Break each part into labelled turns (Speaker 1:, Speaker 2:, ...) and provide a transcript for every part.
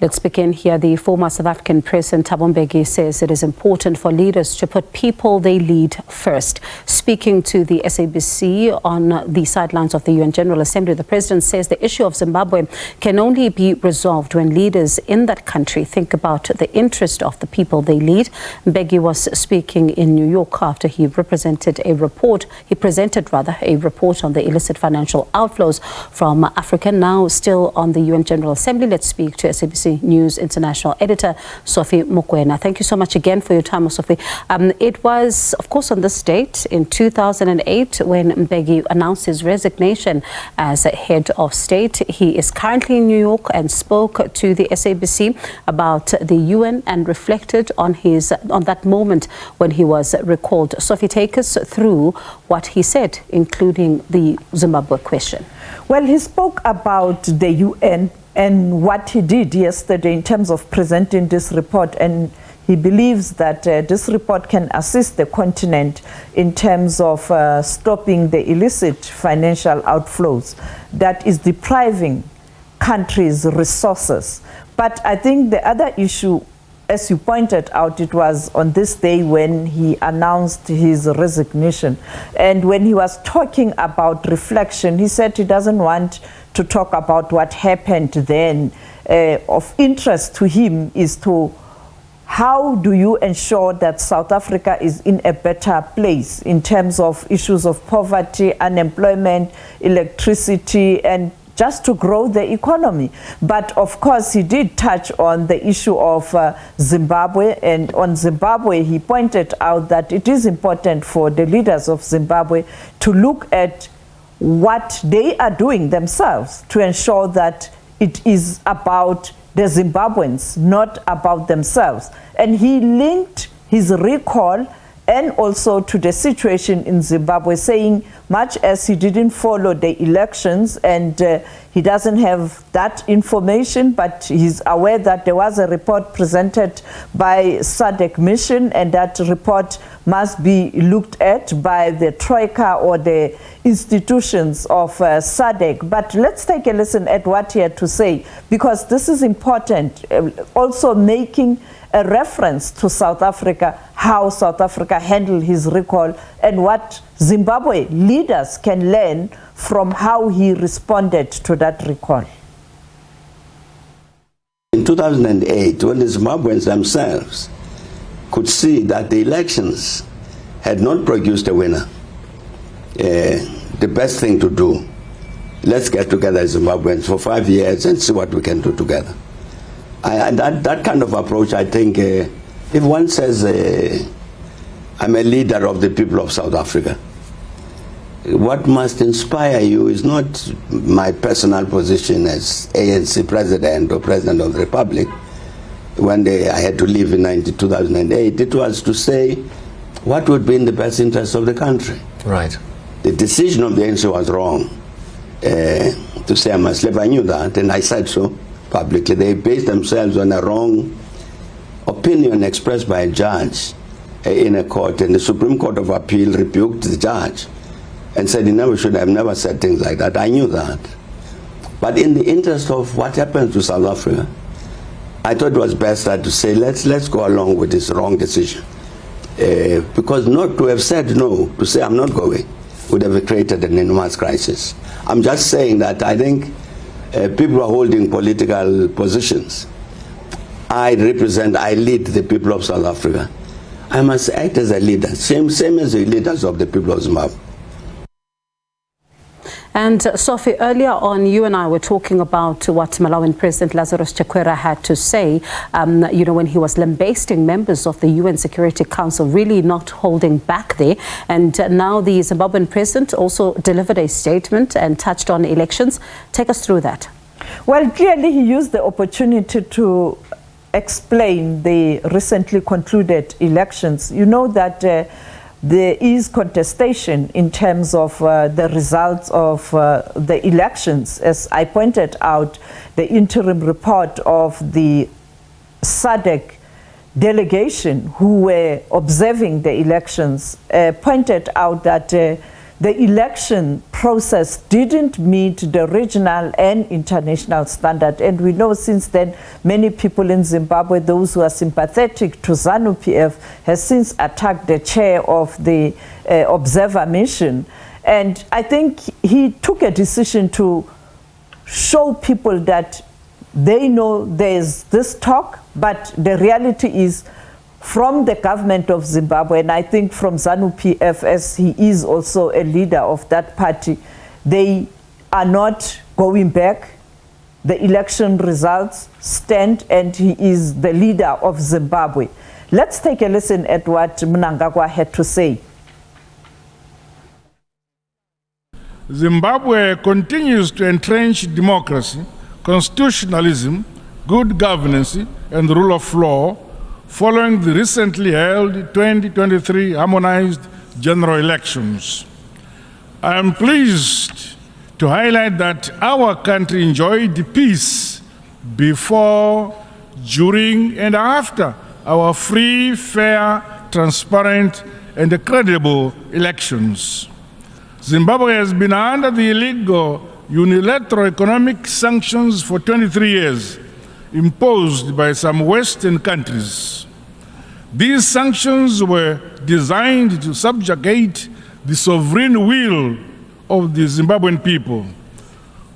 Speaker 1: Let's begin here. The former South African President Thabo Mbeki says it is important for leaders to put people they lead first. Speaking to the SABC on the sidelines of the UN General Assembly, the President says the issue of Zimbabwe can only be resolved when leaders in that country think about the interest of the people they lead. Mbeki was speaking in New York after he presented a report on the illicit financial outflows from Africa. Now still on the UN General Assembly, let's speak to SABC News International Editor Sophie Mokoena. Thank you so much again for your time, Sophie. It was, of course, on this date in 2008 when Mbeki announced his resignation as head of state. He is currently in New York and spoke to the SABC about the UN and reflected on that moment when he was recalled. Sophie, take us through what he said, including the Zimbabwe question.
Speaker 2: Well, he spoke about the UN and what he did yesterday in terms of presenting this report, and he believes that this report can assist the continent in terms of stopping the illicit financial outflows that is depriving countries resources. But I think the other issue, as you pointed out, it was on this day when he announced his resignation. And when he was talking about reflection, he said he doesn't want to talk about what happened then. Of interest to him is to how do you ensure that South Africa is in a better place in terms of issues of poverty, unemployment, electricity, and just to grow the economy. But of course, he did touch on the issue of Zimbabwe, and on Zimbabwe, he pointed out that it is important for the leaders of Zimbabwe to look at what they are doing themselves to ensure that it is about the Zimbabweans, not about themselves. And he linked his recall and also to the situation in Zimbabwe, saying much as he didn't follow the elections and he doesn't have that information, but he's aware that there was a report presented by SADC mission, and that report must be looked at by the Troika or the institutions of SADC. But let's take a listen at what he had to say, because this is important, also making a reference to South Africa, how South Africa handled his recall, and what Zimbabwe leaders can learn from how he responded to that recall.
Speaker 3: In 2008, when the Zimbabweans themselves could see that the elections had not produced a winner, the best thing to do, let's get together as Zimbabweans for 5 years and see what we can do together. And that kind of approach, I think, if one says, I'm a leader of the people of South Africa, what must inspire you is not my personal position as ANC president or president of the Republic. One day I had to leave in 2008. It was to say what would be in the best interest of the country.
Speaker 4: Right.
Speaker 3: The decision of the ANC was wrong. To say I must leave, I knew that, and I said so publicly. They based themselves on a wrong opinion expressed by a judge in a court, and the Supreme Court of Appeal rebuked the judge and said he never should have never said things like that. I knew that. But in the interest of what happens to South Africa, I thought it was best to say, let's go along with this wrong decision. Because not to have said no, to say I'm not going, would have created an enormous crisis. I'm just saying that I think people are holding political positions. I lead the people of South Africa. I must act as a leader, same as the leaders of the people of Zimbabwe.
Speaker 1: And Sophie, earlier on, you and I were talking about what Malawian President Lazarus Chakwera had to say, when he was lambasting members of the UN Security Council, really not holding back there. And now the Zimbabwean president also delivered a statement and touched on elections. Take us through that.
Speaker 2: Well, clearly he used the opportunity to explain the recently concluded elections. You know that there is contestation in terms of the results of the elections. As I pointed out, the interim report of the SADC delegation who were observing the elections pointed out that the election process didn't meet the regional and international standard. And we know since then, many people in Zimbabwe, those who are sympathetic to ZANU-PF, has since attacked the chair of the observer mission. And I think he took a decision to show people that they know there's this talk, but the reality is from the government of Zimbabwe, and I think from ZANU-PF, as he is also a leader of that party, they are not going back. The election results stand, and he is the leader of Zimbabwe. Let's take a listen at what Mnangagwa had to say.
Speaker 4: Zimbabwe continues to entrench democracy, constitutionalism, good governance, and the rule of law, following the recently held 2023 harmonized general elections. I am pleased to highlight that our country enjoyed peace before, during, and after our free, fair, transparent, and credible elections. Zimbabwe has been under the illegal unilateral economic sanctions for 23 years, imposed by some Western countries. These sanctions were designed to subjugate the sovereign will of the Zimbabwean people.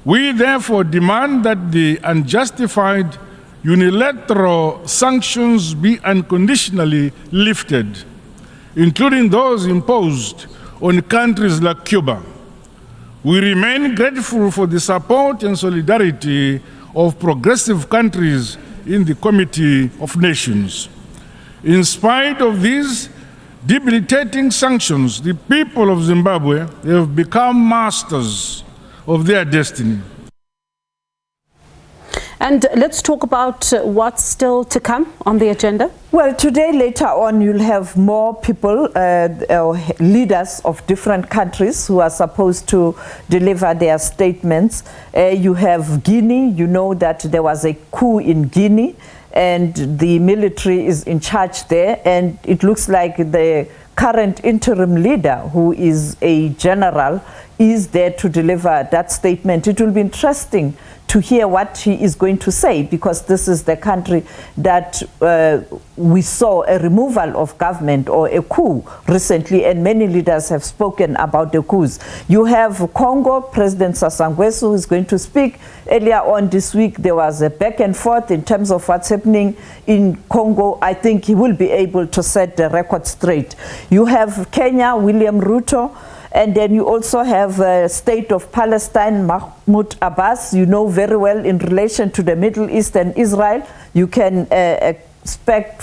Speaker 4: We therefore demand that the unjustified unilateral sanctions be unconditionally lifted, including those imposed on countries like Cuba. We remain grateful for the support and solidarity of progressive countries in the Committee of Nations. In spite of these debilitating sanctions, the people of Zimbabwe have become masters of their destiny.
Speaker 1: And let's talk about what's still to come on the agenda.
Speaker 2: Well, today, later on, you'll have more people, leaders of different countries who are supposed to deliver their statements. You have Guinea. You know that there was a coup in Guinea, and the military is in charge there. And it looks like the current interim leader, who is a general, is there to deliver that statement. It will be interesting to hear what he is going to say, because this is the country that we saw a removal of government or a coup recently, and many leaders have spoken about the coups. You have Congo, President Sassou Nguesso is going to speak. Earlier on this week, there was a back and forth in terms of what's happening in Congo. I think he will be able to set the record straight. You have Kenya, William Ruto. And then you also have State of Palestine, Mahmoud Abbas, you know very well in relation to the Middle East and Israel. You can expect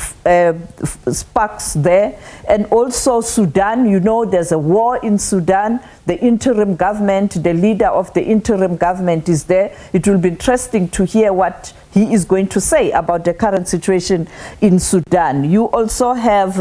Speaker 2: sparks there. And also Sudan, you know there's a war in Sudan. The interim government, the leader of the interim government is there. It will be interesting to hear what he is going to say about the current situation in Sudan. You also have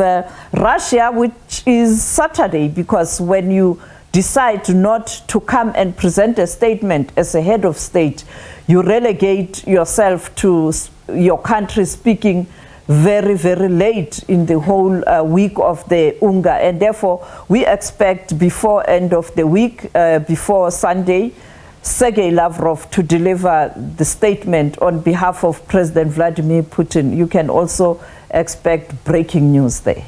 Speaker 2: Russia, which is Saturday, because when you decide not to come and present a statement as a head of state, you relegate yourself to your country speaking very, very late in the whole week of the UNGA. And therefore, we expect before end of the week, before Sunday, Sergei Lavrov to deliver the statement on behalf of President Vladimir Putin. You can also expect breaking news there.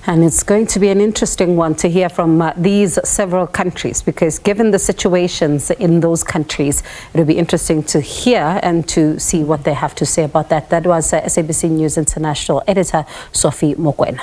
Speaker 1: And it's going to be an interesting one to hear from these several countries, because given the situations in those countries, it'll be interesting to hear and to see what they have to say about that. That was SABC News International editor Sophie Mokoena.